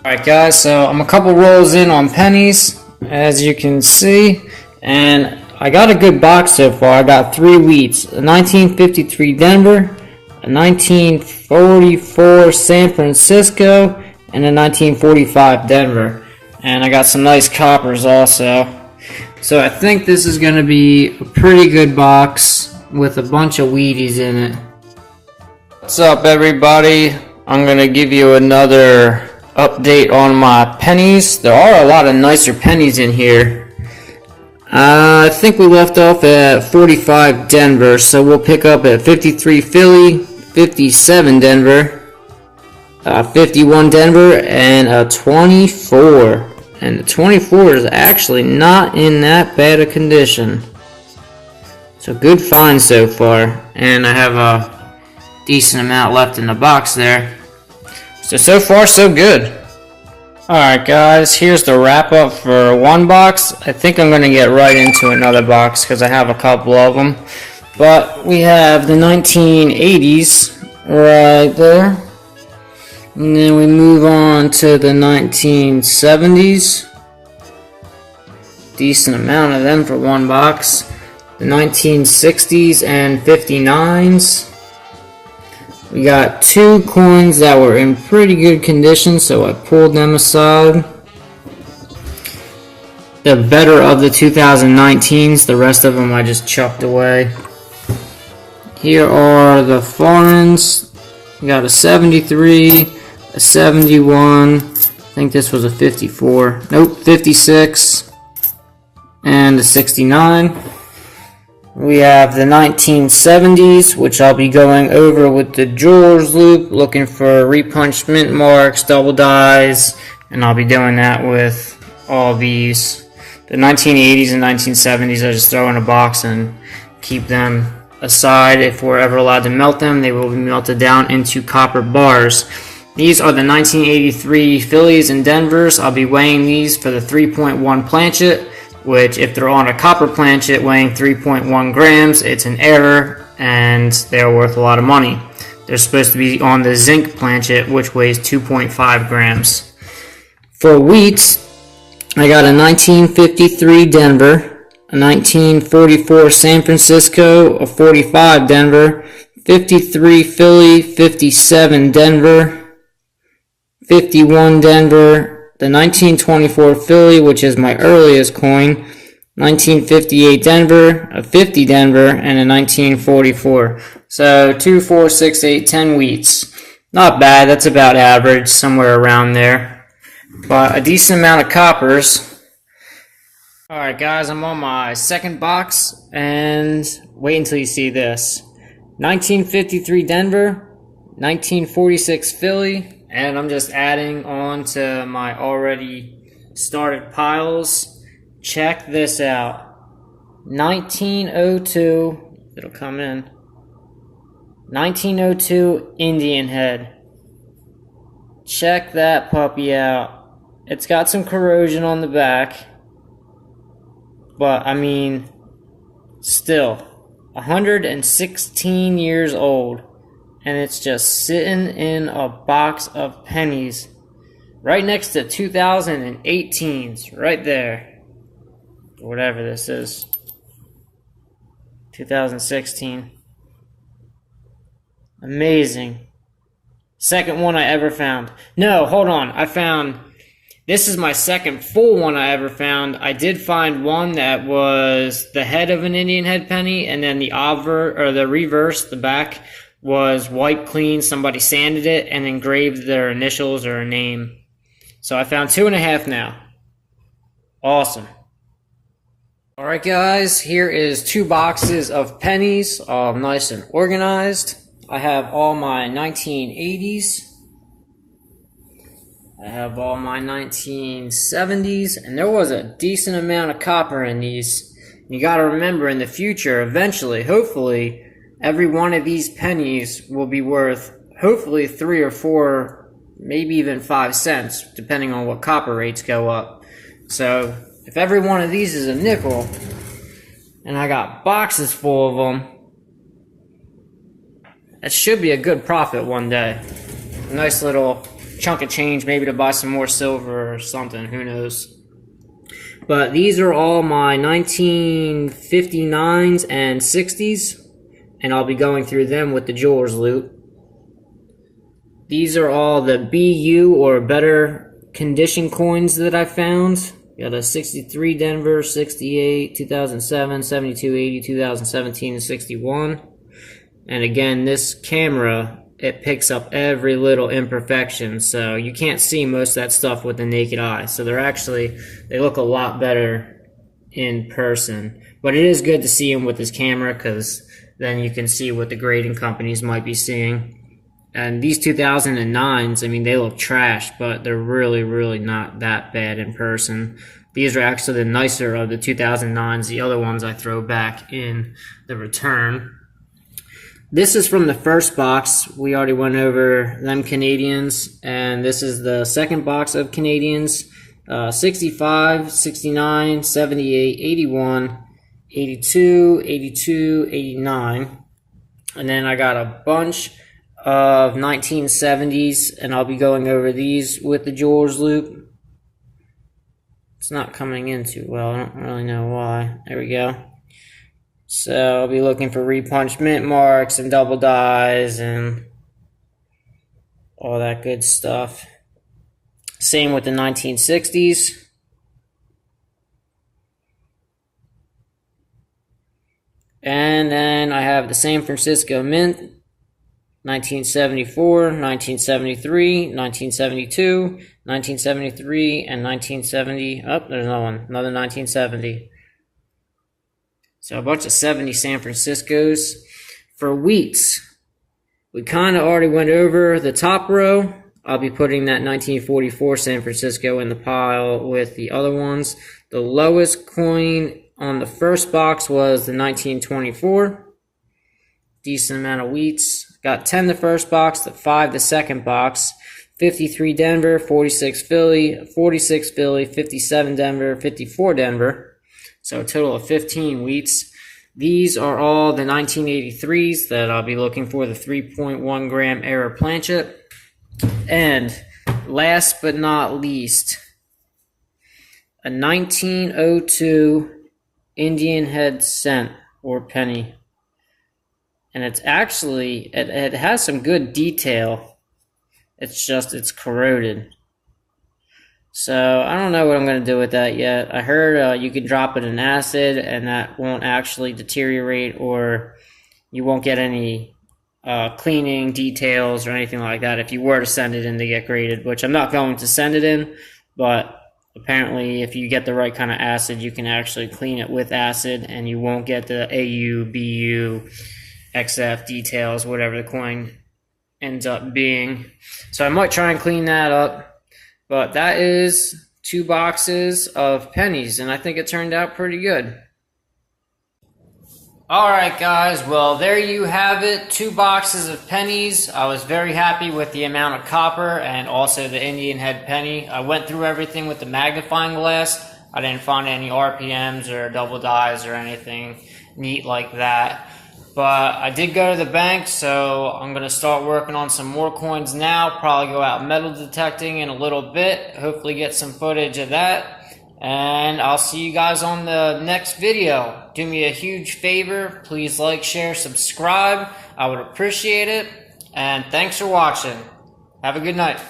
Alright guys, so I'm a couple rolls in on pennies, as you can see, and I got a good box so far. I got 3 wheats, a 1953 Denver, a 1944 San Francisco, and a 1945 Denver. And I got some nice coppers also. So I think this is going to be a pretty good box with a bunch of Wheaties in it. What's up everybody? I'm going to give you another update on my pennies. There are a lot of nicer pennies in here. I think we left off at 45 Denver, so we'll pick up at 53 Philly, 57 Denver, 51 Denver, and a 24. And the 24 is actually not in that bad a condition. So good find so far. And I have a decent amount left in the box there. So far so good. Alright guys, here's the wrap up for one box. I think I'm going to get right into another box because I have a couple of them. But we have the 1980s right there. And then we move on to the 1970s. Decent amount of them for one box. The 1960s and 59s. We got 2 coins that were in pretty good condition, so I pulled them aside. The better of the 2019s, the rest of them I just chucked away. Here are the foreigns. We got a 73, a 71, I think this was a 54, nope, 56, and a 69. We have the 1970s, which I'll be going over with the jeweler's loop, looking for repunched mint marks, double dies, and I'll be doing that with all these. The 1980s and 1970s I just throw in a box and keep them aside. If we're ever allowed to melt them, they will be melted down into copper bars. These are the 1983 Phillies and Denvers. I'll be weighing these for the 3.1 planchet, which if they're on a copper planchet weighing 3.1 grams, it's an error and they're worth a lot of money. They're supposed to be on the zinc planchet, which weighs 2.5 grams. For wheats, I got a 1953 Denver, a 1944 San Francisco, a 45 Denver, 53 Philly, 57 Denver, 51 Denver, the 1924 Philly, which is my earliest coin, 1958 Denver, a 50 Denver, and a 1944. So 2, 4, 6, 8, 10 wheats. Not bad, that's about average, somewhere around there. But a decent amount of coppers. Alright guys, I'm on my second box, and wait until you see this. 1953 Denver, 1946 Philly, and I'm just adding on to my already started piles. Check this out. 1902, it'll come in. 1902 Indian head. Check that puppy out. It's got some corrosion on the back. But, I mean, still, 116 years old. And it's just sitting in a box of pennies right next to 2018s, right there. Whatever this is. 2016. Amazing. Second one I ever found. No, hold on. This is my second full one I ever found. I did find one that was the head of an Indian head penny, and then the reverse, the back, was wiped clean. Somebody sanded it and engraved their initials or a name. So I found 2.5 now. Awesome. Alright guys, here is 2 boxes of pennies, all nice and organized. I have all my 1980s. I have all my 1970s, and there was a decent amount of copper in these. You gotta remember, in the future, eventually, hopefully, every one of these pennies will be worth, hopefully, 3 or 4, maybe even 5 cents, depending on what copper rates go up. So, if every one of these is a nickel, and I got boxes full of them, that should be a good profit one day. A nice little chunk of change, maybe to buy some more silver or something, who knows. But these are all my 1959s and 60s, and I'll be going through them with the Jeweler's Loot. These are all the BU or better condition coins that I found. Got a 63 Denver, 68, 2007, 72, 80, 2017, and 61. And again, this camera, it picks up every little imperfection, so you can't see most of that stuff with the naked eye. So they look a lot better in person. But it is good to see them with this camera, because then you can see what the grading companies might be seeing. And these 2009s, I mean, they look trash, but they're really, really not that bad in person. These are actually the nicer of the 2009s. The other ones I throw back in the return. This is from the first box. We already went over them Canadians, and this is the second box of Canadians. 65, 69, 78, 81, 82, 82, 89. And then I got a bunch of 1970s, and I'll be going over these with the Jeweler's Loot. It's not coming in too well. I don't really know why. There we go. So I'll be looking for repunched mint marks and double dies and all that good stuff. Same with the 1960s. And then I have the San Francisco Mint, 1974, 1973, 1972, 1973, and 1970. Oh, there's another one. Another 1970. So a bunch of 70 San Franciscos. For wheats, we kind of already went over the top row. I'll be putting that 1944 San Francisco in the pile with the other ones. The lowest coin on the first box was the 1924. Decent amount of wheats. Got 10 the first box, the 5 the second box. 53 Denver, 46 Philly, 46 Philly, 57 Denver, 54 Denver. So a total of 15 wheats. These are all the 1983s that I'll be looking for, the 3.1 gram error planchet. And last but not least, a 1902 Indian head cent or penny. And it's actually, it has some good detail. It's just, it's corroded. So I don't know what I'm going to do with that yet. I heard you can drop it in acid and that won't actually deteriorate, or you won't get any cleaning details or anything like that if you were to send it in to get graded, which I'm not going to send it in, but apparently if you get the right kind of acid, you can actually clean it with acid and you won't get the AU, BU, XF details, whatever the coin ends up being. So I might try and clean that up. But that is 2 boxes of pennies, and I think it turned out pretty good. Alright guys, well there you have it, 2 boxes of pennies. I was very happy with the amount of copper and also the Indian head penny. I went through everything with the magnifying glass. I didn't find any RPMs or double dies or anything neat like that. But I did go to the bank, so I'm going to start working on some more coins now. Probably go out metal detecting in a little bit. Hopefully get some footage of that. And I'll see you guys on the next video. Do me a huge favor. Please like, share, subscribe. I would appreciate it. And thanks for watching. Have a good night.